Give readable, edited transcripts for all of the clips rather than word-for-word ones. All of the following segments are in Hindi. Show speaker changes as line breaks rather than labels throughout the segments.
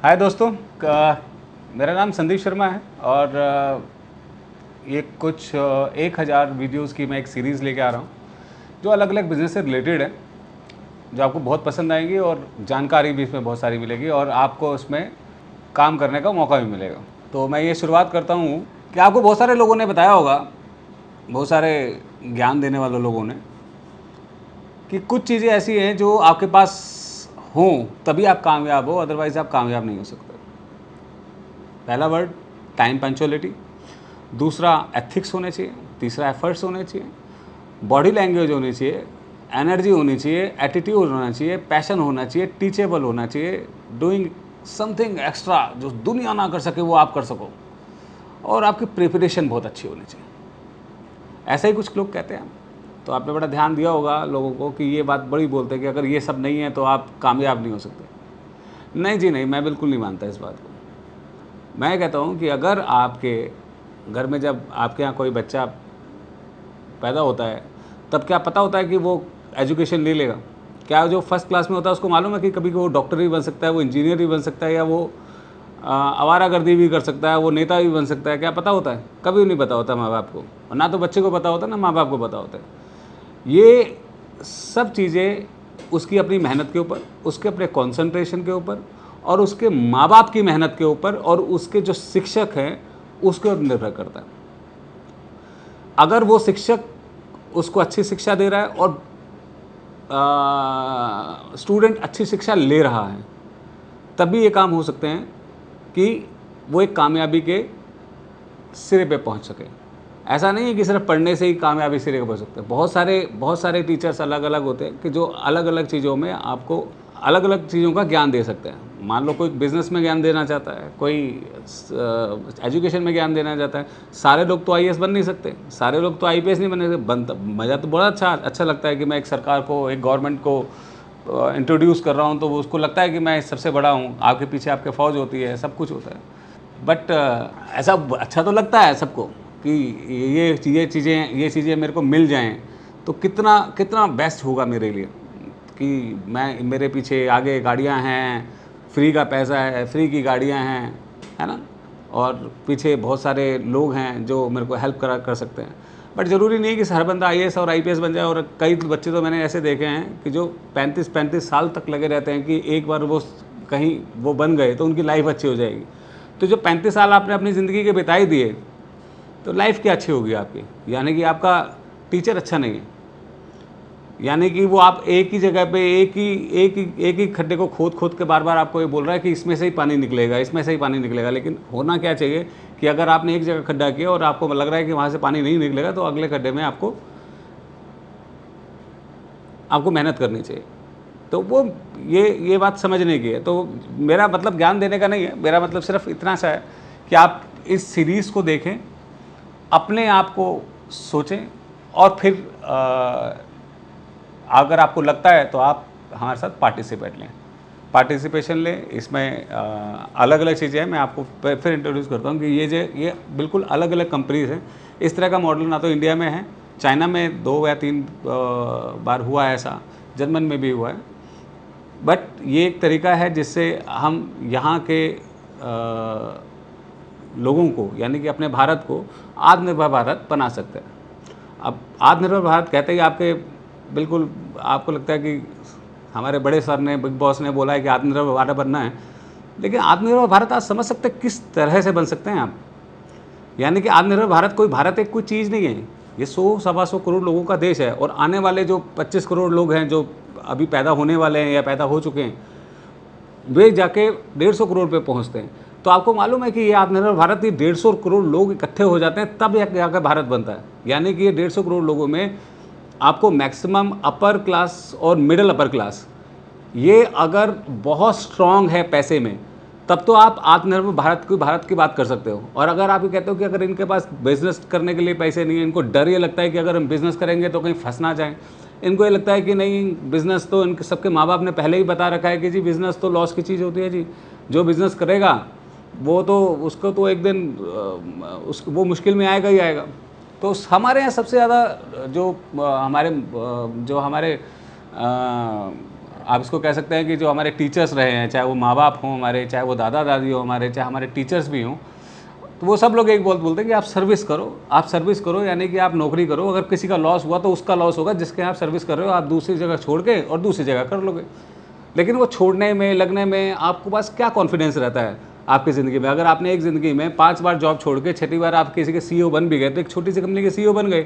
हाय दोस्तों, मेरा नाम संदीप शर्मा है और ये कुछ 1000 वीडियोस की मैं एक सीरीज़ लेके आ रहा हूँ जो अलग अलग बिज़नेस से रिलेटेड है, जो आपको बहुत पसंद आएगी और जानकारी भी इसमें बहुत सारी मिलेगी और आपको उसमें काम करने का मौका भी मिलेगा। तो मैं ये शुरुआत करता हूँ कि आपको बहुत सारे लोगों ने बताया होगा, बहुत सारे ज्ञान देने वाले लोगों ने, कि कुछ चीज़ें ऐसी हैं जो आपके पास हों तभी आप कामयाब हो, अदरवाइज़ आप कामयाब नहीं हो सकते। पहला वर्ड टाइम पंक्चुअलिटी, दूसरा एथिक्स होने चाहिए, तीसरा एफर्ट्स होने चाहिए, बॉडी लैंग्वेज होनी चाहिए, एनर्जी होनी चाहिए, एटीट्यूड होना चाहिए, पैशन होना चाहिए, टीचेबल होना चाहिए, डूइंग समथिंग एक्स्ट्रा जो दुनिया ना कर सके वो आप कर सको, और आपकी प्रिपरेशन बहुत अच्छी होनी चाहिए। ऐसा ही कुछ लोग कहते हैं। तो आपने बड़ा ध्यान दिया होगा लोगों को कि ये बात बड़ी बोलते हैं कि अगर ये सब नहीं है तो आप कामयाब नहीं हो सकते। नहीं जी नहीं, मैं बिल्कुल नहीं मानता इस बात को। मैं कहता हूँ कि अगर आपके घर में जब आपके यहाँ कोई बच्चा पैदा होता है तब क्या पता होता है कि वो एजुकेशन ले लेगा? क्या जो फर्स्ट क्लास में होता है उसको मालूम है कि कभी वो डॉक्टर भी बन सकता है, वो इंजीनियर भी बन सकता है, या वो आवारागर्दी भी कर सकता है, वो नेता भी बन सकता है? क्या पता होता है? कभी नहीं पता होता माँ बाप को, और ना तो बच्चे को पता होता, ना माँ बाप को पता होता है। ये सब चीज़ें उसकी अपनी मेहनत के ऊपर, उसके अपने कंसंट्रेशन के ऊपर, और उसके माँ बाप की मेहनत के ऊपर, और उसके जो शिक्षक हैं उसके ऊपर निर्भर करता है। अगर वो शिक्षक उसको अच्छी शिक्षा दे रहा है और स्टूडेंट अच्छी शिक्षा ले रहा है, तभी ये काम हो सकते हैं कि वो एक कामयाबी के सिरे पे पहुंच सके। ऐसा नहीं है कि सिर्फ पढ़ने से ही कामयाबी सिरे पे पहुंच सकते हैं। बहुत सारे टीचर्स अलग अलग होते हैं कि जो अलग अलग चीज़ों में आपको अलग अलग चीज़ों का ज्ञान दे सकते हैं। मान लो कोई बिज़नेस में ज्ञान देना चाहता है, कोई एजुकेशन में ज्ञान देना चाहता है। सारे लोग तो आईएएस बन नहीं सकते, सारे लोग तो आईपीएस नहीं बन सकते। मज़ा तो बड़ा अच्छा लगता है कि मैं एक सरकार को, एक गवर्नमेंट को इंट्रोड्यूस कर रहा हूँ, तो वो उसको लगता है कि मैं सबसे बड़ा हूँ, आपके पीछे आपके फ़ौज होती है, सब कुछ होता है। बट ऐसा अच्छा तो लगता है सबको कि ये चीज़ें मेरे को मिल जाएं तो कितना कितना बेस्ट होगा मेरे लिए, कि मैं मेरे पीछे आगे गाड़ियां हैं, फ्री का पैसा है, फ्री की गाड़ियां हैं, है ना, और पीछे बहुत सारे लोग हैं जो मेरे को हेल्प कर सकते हैं। बट ज़रूरी नहीं कि हर बंदा आईएएस और आईपीएस बन जाए। और कई बच्चे तो मैंने ऐसे देखे हैं कि जो 35-35 साल तक लगे रहते हैं कि एक बार वो कहीं वो बन गए तो उनकी लाइफ अच्छी हो जाएगी। तो जो 35 साल आपने अपनी ज़िंदगी के बिताई दिए, तो लाइफ क्या अच्छी होगी आपकी? यानी कि आपका टीचर अच्छा नहीं है, यानी कि वो आप एक ही जगह पे एक ही खड्डे को खोद के बार बार आपको ये बोल रहा है कि इसमें से ही पानी निकलेगा, इसमें से ही पानी निकलेगा। लेकिन होना क्या चाहिए कि अगर आपने एक जगह खड्डा किया और आपको लग रहा है कि वहाँ से पानी नहीं निकलेगा, तो अगले खड्डे में आपको मेहनत करनी चाहिए। तो वो ये बात समझने की है। तो मेरा मतलब ज्ञान देने का नहीं है, मेरा मतलब सिर्फ इतना सा है कि आप इस सीरीज़ को देखें, अपने आप को सोचें, और फिर अगर आपको लगता है तो आप हमारे साथ पार्टिसिपेशन लें। इसमें अलग अलग चीज़ें हैं, मैं आपको फिर इंट्रोड्यूस करता हूँ कि ये बिल्कुल अलग अलग कंपनीज़ हैं। इस तरह का मॉडल ना तो इंडिया में है, चाइना में 2 या 3 बार हुआ है ऐसा, जर्मन में भी हुआ है। बट ये एक तरीका है जिससे हम यहाँ के लोगों को, यानी कि अपने भारत को आत्मनिर्भर भारत बना सकते हैं। अब आत्मनिर्भर भारत कहते ही आपके बिल्कुल आपको लगता है कि हमारे बड़े सर ने, बिग बॉस ने बोला है कि आत्मनिर्भर भारत बनना है। लेकिन आत्मनिर्भर भारत आप समझ सकते हैं किस तरह से बन सकते हैं आप? यानी कि आत्मनिर्भर भारत कोई चीज़ नहीं है, ये 100-125 करोड़ लोगों का देश है, और आने वाले जो 25 करोड़ लोग हैं जो अभी पैदा होने वाले हैं या पैदा हो चुके हैं, वे जाके 150 करोड़ पे पहुंचते हैं। तो आपको मालूम है कि ये आत्मनिर्भर भारत, ये 150 करोड़ लोग इकट्ठे हो जाते हैं तब जाकर भारत बनता है। यानी कि ये 150 करोड़ लोगों में आपको मैक्सिमम अपर क्लास और मिडिल अपर क्लास, ये अगर बहुत स्ट्रांग है पैसे में, तब तो आप आत्मनिर्भर भारत की बात कर सकते हो। और अगर आप ये कहते हो कि अगर इनके पास बिजनेस करने के लिए पैसे नहीं है, इनको डर ये लगता है कि अगर हम बिज़नेस करेंगे तो कहीं फंस ना जाएं, इनको ये लगता है कि नहीं, बिज़नेस तो इनके सबके माँ बाप ने पहले ही बता रखा है कि जी बिज़नेस तो लॉस की चीज़ होती है जी, जो बिज़नेस करेगा वो तो उसको तो एक दिन वो मुश्किल में आएगा ही आएगा। तो हमारे यहाँ सबसे ज़्यादा जो हमारे आप इसको कह सकते हैं कि जो हमारे टीचर्स रहे हैं, चाहे वो माँ बाप हों हमारे, चाहे वो दादा दादी हो हमारे, चाहे हमारे टीचर्स भी हों, तो वो सब लोग एक बोलते हैं कि आप सर्विस करो, यानी कि आप नौकरी करो। अगर किसी का लॉस हुआ तो उसका लॉस होगा, जिसके आप सर्विस कर रहे हो, आप दूसरी जगह छोड़ के और दूसरी जगह कर लोगे। लेकिन वो छोड़ने में, लगने में आपके पास क्या कॉन्फिडेंस रहता है आपकी ज़िंदगी में? अगर आपने एक ज़िंदगी में 5 बार जॉब छोड़ के 6ठी बार आप किसी के CEO बन भी गए, तो एक छोटी सी कंपनी के CEO बन गए,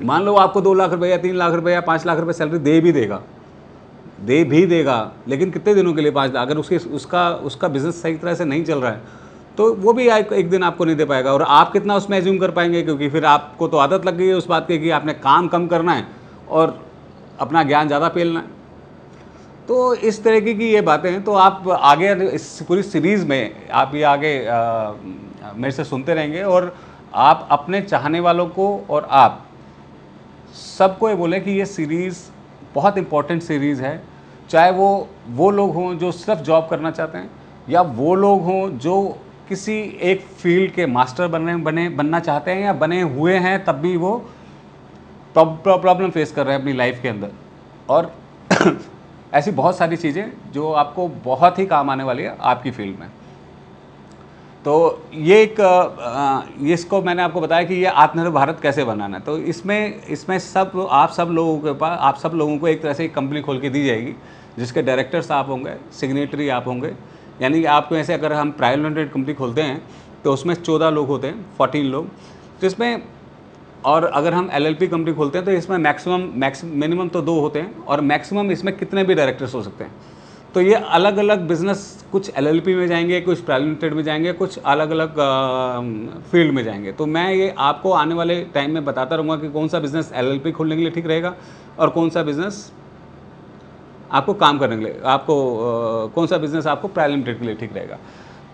मान लो आपको 2 लाख रुपए या 3 लाख रुपए या 5 लाख रुपए सैलरी दे भी देगा, लेकिन कितने दिनों के लिए 5 लाख? अगर उसका बिज़नेस सही तरह से नहीं चल रहा है तो वो भी एक दिन आपको नहीं दे पाएगा। और आप कितना उसमें एज्यूम कर पाएंगे, क्योंकि फिर आपको तो आदत लग गई है उस बात की कि आपने काम कम करना है और अपना ज्ञान ज़्यादा फैलना है। तो इस तरीके की ये बातें हैं। तो आप आगे इस पूरी सीरीज़ में आप ये आगे मेरे से सुनते रहेंगे, और आप अपने चाहने वालों को और आप सबको ये बोलें कि ये सीरीज़ बहुत इम्पोर्टेंट सीरीज़ है। चाहे वो लोग हों जो सिर्फ जॉब करना चाहते हैं, या वो लोग हों जो किसी एक फील्ड के मास्टर बनना चाहते हैं, या बने हुए हैं तब भी वो प्रॉब्लम फेस कर रहे हैं अपनी लाइफ के अंदर। और ऐसी बहुत सारी चीज़ें जो आपको बहुत ही काम आने वाली है आपकी फील्ड में। तो ये इसको मैंने आपको बताया कि ये आत्मनिर्भर भारत कैसे बनाना है। तो इसमें आप सब लोगों को एक तरह से एक कंपनी खोल के दी जाएगी, जिसके डायरेक्टर्स आप होंगे, सिग्नेटरी आप होंगे। यानी कि आपको ऐसे, अगर हम प्राइवेट लिमिटेड कंपनी खोलते हैं तो उसमें 14 लोग होते हैं, 14 लोग। तो इसमें, और अगर हम LLP कंपनी खोलते हैं तो इसमें मिनिमम तो 2 होते हैं, और मैक्सिमम इसमें कितने भी डायरेक्टर्स हो सकते हैं। तो ये अलग अलग बिजनेस, कुछ LLP में जाएंगे, कुछ प्राइवेट लिमिटेड में जाएंगे, कुछ अलग अलग फील्ड में जाएंगे। तो मैं ये आपको आने वाले टाइम में बताता रहूँगा कि कौन सा बिज़नेस LLP खोलने के लिए ठीक रहेगा, और कौन सा बिज़नेस आपको काम करने के लिए, कौन सा बिज़नेस आपको प्राइवेट लिमिटेड के लिए ठीक रहेगा।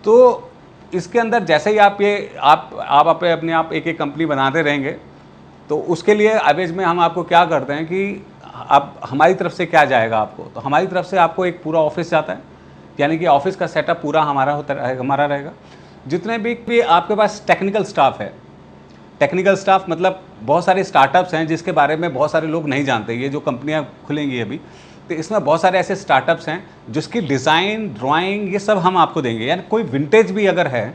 तो इसके अंदर जैसे ही आप अपने आप एक कंपनी बनाते रहेंगे, तो उसके लिए एवरेज में हम आपको क्या करते हैं कि अब हमारी तरफ से क्या जाएगा आपको, तो हमारी तरफ से आपको एक पूरा ऑफिस जाता है, यानी कि ऑफिस का सेटअप पूरा हमारा रहेगा। जितने भी आपके पास टेक्निकल स्टाफ है, टेक्निकल स्टाफ मतलब बहुत सारे स्टार्टअप्स हैं जिसके बारे में बहुत सारे लोग नहीं जानते। ये जो कंपनियां खुलेंगी अभी, तो इसमें बहुत सारे ऐसे स्टार्टअप्स हैं जिसकी डिज़ाइन, ड्राइंग, ये सब हम आपको देंगे। यानी कोई विंटेज भी अगर है,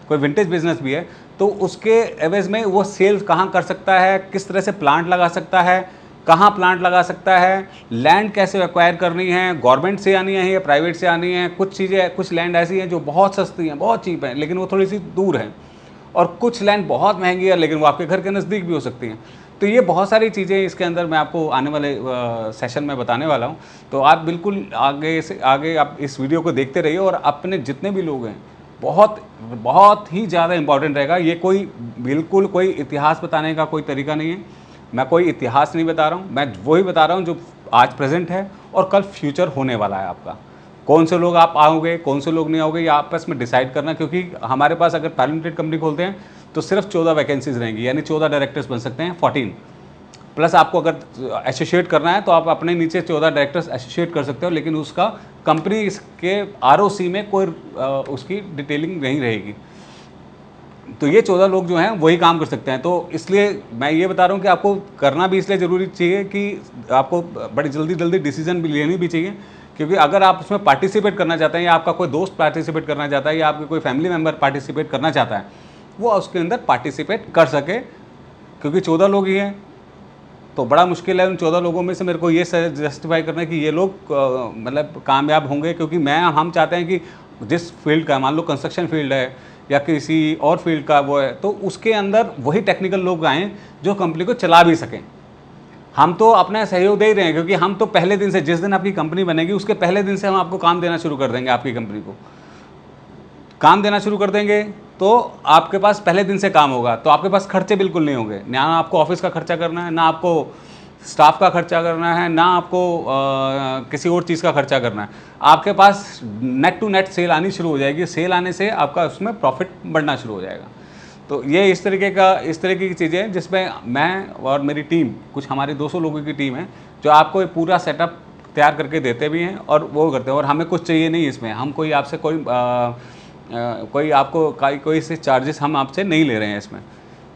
कोई विंटेज बिजनेस भी है, तो उसके एवज में वो सेल कहाँ कर सकता है, किस तरह से प्लांट लगा सकता है, कहाँ प्लांट लगा सकता है, लैंड कैसे एक्वायर करनी है, गवर्नमेंट से आनी है या प्राइवेट से आनी है। कुछ चीज़ें, कुछ लैंड ऐसी हैं जो बहुत सस्ती हैं, बहुत चीप हैं, लेकिन वो थोड़ी सी दूर हैं, और कुछ लैंड बहुत महंगी है लेकिन वो आपके घर के नज़दीक भी हो सकती हैं। तो ये बहुत सारी चीज़ें इसके अंदर मैं आपको आने वाले सेशन में बताने वाला हूँ। तो आप बिल्कुल आगे से आगे आप इस वीडियो को देखते रहिए, और अपने जितने भी लोग हैं, बहुत ही ज़्यादा इम्पॉर्टेंट रहेगा। ये बिल्कुल कोई इतिहास बताने का कोई तरीका नहीं है। मैं कोई इतिहास नहीं बता रहा हूँ, मैं वही बता रहा हूँ जो आज प्रेजेंट है और कल फ्यूचर होने वाला है आपका। कौन से लोग आप आओगे, कौन से लोग नहीं आओगे, ये आपस में डिसाइड करना। क्योंकि हमारे पास अगर प्राइवेट लिमिटेड कंपनी खोलते हैं तो सिर्फ 14 वैकेंसीज रहेंगी, यानी 14 डायरेक्टर्स बन सकते हैं, 14 प्लस। आपको अगर एसोसिएट करना है तो आप अपने नीचे 14 डायरेक्टर्स एसोसिएट कर सकते हो, लेकिन उसका कंपनी के ROC में कोई उसकी डिटेलिंग नहीं रहेगी। तो ये 14 लोग जो हैं वही काम कर सकते हैं। तो इसलिए मैं ये बता रहा हूँ कि आपको करना भी इसलिए ज़रूरी चाहिए कि आपको बड़ी जल्दी डिसीजन भी लेनी भी चाहिए। क्योंकि अगर आप उसमें पार्टिसिपेट करना चाहते हैं, या आपका कोई दोस्त पार्टिसिपेट करना चाहता है, या आपके कोई फैमिली मेम्बर पार्टिसिपेट करना चाहता है, वो उसके अंदर पार्टिसिपेट कर सके। क्योंकि 14 लोग ही हैं तो बड़ा मुश्किल है उन 14 लोगों में से मेरे को ये जस्टिफाई करना है कि ये लोग मतलब कामयाब होंगे। क्योंकि हम चाहते हैं कि जिस फील्ड का, मान लो कंस्ट्रक्शन फील्ड है या किसी और फील्ड का वो है, तो उसके अंदर वही टेक्निकल लोग आएँ जो कंपनी को चला भी सकें। हम तो अपना सहयोग दे ही रहे हैं, क्योंकि हम तो पहले दिन से, जिस दिन आपकी कंपनी बनेगी उसके पहले दिन से हम आपको काम देना शुरू कर देंगे। आपकी कंपनी को काम देना शुरू कर देंगे तो आपके पास पहले दिन से काम होगा, तो आपके पास खर्चे बिल्कुल नहीं होंगे। ना आपको ऑफिस का खर्चा करना है, ना आपको स्टाफ का खर्चा करना है, ना आपको किसी और चीज़ का खर्चा करना है। आपके पास नेट टू नेट सेल आनी शुरू हो जाएगी। सेल आने से आपका उसमें प्रॉफिट बढ़ना शुरू हो जाएगा। तो ये इस तरीके की चीज़ें हैं जिसमें मैं और मेरी टीम, कुछ हमारी 200 लोगों की टीम है, जो आपको ये पूरा सेटअप तैयार करके देते भी हैं और वो करते हैं। और हमें कुछ चाहिए नहीं इसमें, हम कोई आपसे कोई से चार्जेस हम आपसे नहीं ले रहे हैं। इसमें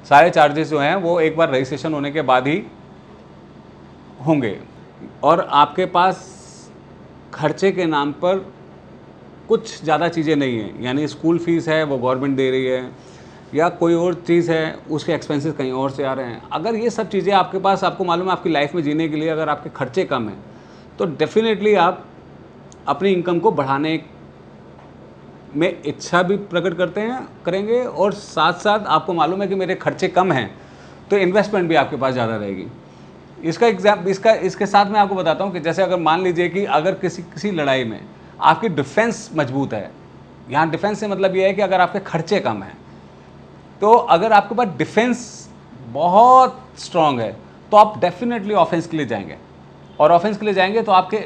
सारे चार्जेस जो हैं वो एक बार रजिस्ट्रेशन होने के बाद ही होंगे। और आपके पास खर्चे के नाम पर कुछ ज़्यादा चीज़ें नहीं हैं, यानी स्कूल फीस है वो गवर्नमेंट दे रही है, या कोई और चीज़ है उसके एक्सपेंसेस कहीं और से आ रहे हैं। अगर ये सब चीज़ें आपके पास, आपको मालूम है आपकी लाइफ में जीने के लिए अगर आपके खर्चे कम हैं, तो डेफिनेटली आप अपनी इनकम को बढ़ाने में इच्छा भी प्रकट करेंगे, और साथ साथ आपको मालूम है कि मेरे खर्चे कम हैं, तो इन्वेस्टमेंट भी आपके पास ज़्यादा रहेगी। इसके साथ मैं आपको बताता हूँ कि जैसे अगर मान लीजिए कि अगर किसी लड़ाई में आपकी डिफेंस मजबूत है, यहाँ डिफेंस से मतलब ये है कि अगर आपके खर्चे कम हैं, तो अगर आपके पास डिफेंस बहुत स्ट्रांग है तो आप डेफिनेटली ऑफेंस के लिए जाएंगे, और ऑफेंस के लिए जाएंगे तो आपके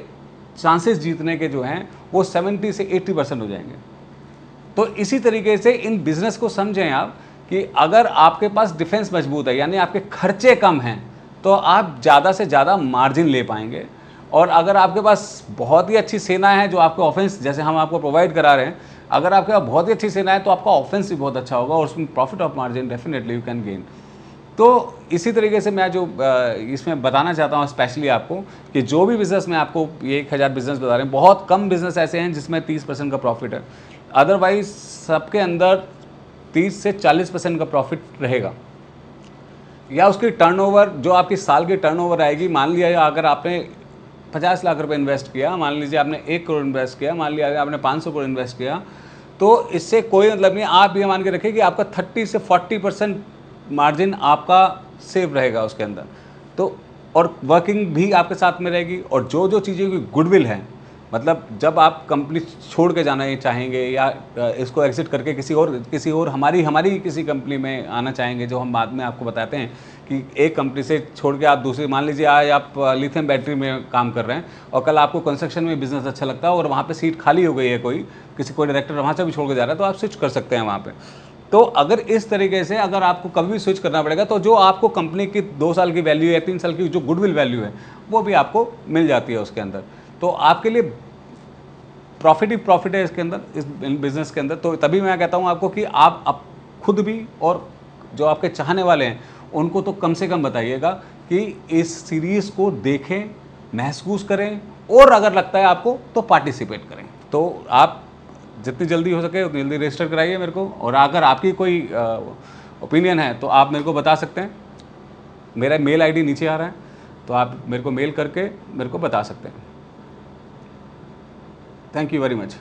चांसेस जीतने के जो हैं वो 70 से 80% हो जाएंगे। तो इसी तरीके से इन बिजनेस को समझें आप कि अगर आपके पास डिफेंस मजबूत है, यानी आपके खर्चे कम हैं, तो आप ज़्यादा से ज़्यादा मार्जिन ले पाएंगे। और अगर आपके पास बहुत ही अच्छी सेना है जो आपको ऑफेंस, जैसे हम आपको प्रोवाइड करा रहे हैं, अगर आपके पास बहुत ही अच्छी सेना है तो आपका ऑफेंस भी बहुत अच्छा होगा, और उसमें profit of margin definitely you can gain. तो इसी तरीके से मैं जो इसमें बताना चाहता हूँ स्पेशली आपको, कि जो भी बिज़नेस में आपको ये 1000 बिज़नेस बता रहे हैं, बहुत कम बिज़नेस ऐसे हैं जिसमें 30% का प्रॉफिट है, अदरवाइज सबके अंदर 30 से 40% का प्रॉफिट रहेगा। या उसकी टर्नओवर, जो आपकी साल की टर्नओवर आएगी, मान लिया अगर आपने 50 लाख रुपए इन्वेस्ट किया, मान लीजिए आपने 1 करोड़ इन्वेस्ट किया, मान लिया आपने 500 करोड़ इन्वेस्ट किया, तो इससे कोई मतलब नहीं। आप ये मान के रखिए कि आपका 30 से 40% मार्जिन आपका सेव रहेगा उसके अंदर। तो और वर्किंग भी आपके साथ में रहेगी, और जो जो चीज़ें की गुडविल है, मतलब जब आप कंपनी छोड़ के जाना चाहेंगे या इसको एग्जिट करके किसी और हमारी किसी कंपनी में आना चाहेंगे, जो हम बाद में आपको बताते हैं कि एक कंपनी से छोड़ के आप दूसरी, मान लीजिए आज आप लिथियम बैटरी में काम कर रहे हैं और कल आपको कंस्ट्रक्शन में बिजनेस अच्छा लगता है और वहाँ पे सीट खाली हो गई है, कोई डायरेक्टर वहाँ से भी छोड़ के जा रहा है, तो आप स्विच कर सकते हैं वहाँ पर। तो अगर इस तरीके से अगर आपको कभी भी स्विच करना पड़ेगा, तो जो आपको कंपनी की 2 साल की वैल्यू है, 3 साल की जो गुडविल वैल्यू है, वो भी आपको मिल जाती है उसके अंदर। तो आपके लिए प्रॉफिट ही प्रॉफिट है इसके अंदर, इस बिज़नेस के अंदर। तो तभी मैं कहता हूँ आपको कि आप खुद भी और जो आपके चाहने वाले हैं उनको तो कम से कम बताइएगा कि इस सीरीज़ को देखें, महसूस करें, और अगर लगता है आपको तो पार्टिसिपेट करें। तो आप जितनी जल्दी हो सके उतनी जल्दी रजिस्टर कराइए मेरे को, और अगर आपकी कोई ओपिनियन है तो आप मेरे को बता सकते हैं। मेरा मेल आईडी नीचे आ रहा है, तो आप मेरे को मेल करके मेरे को बता सकते हैं। Thank you very much.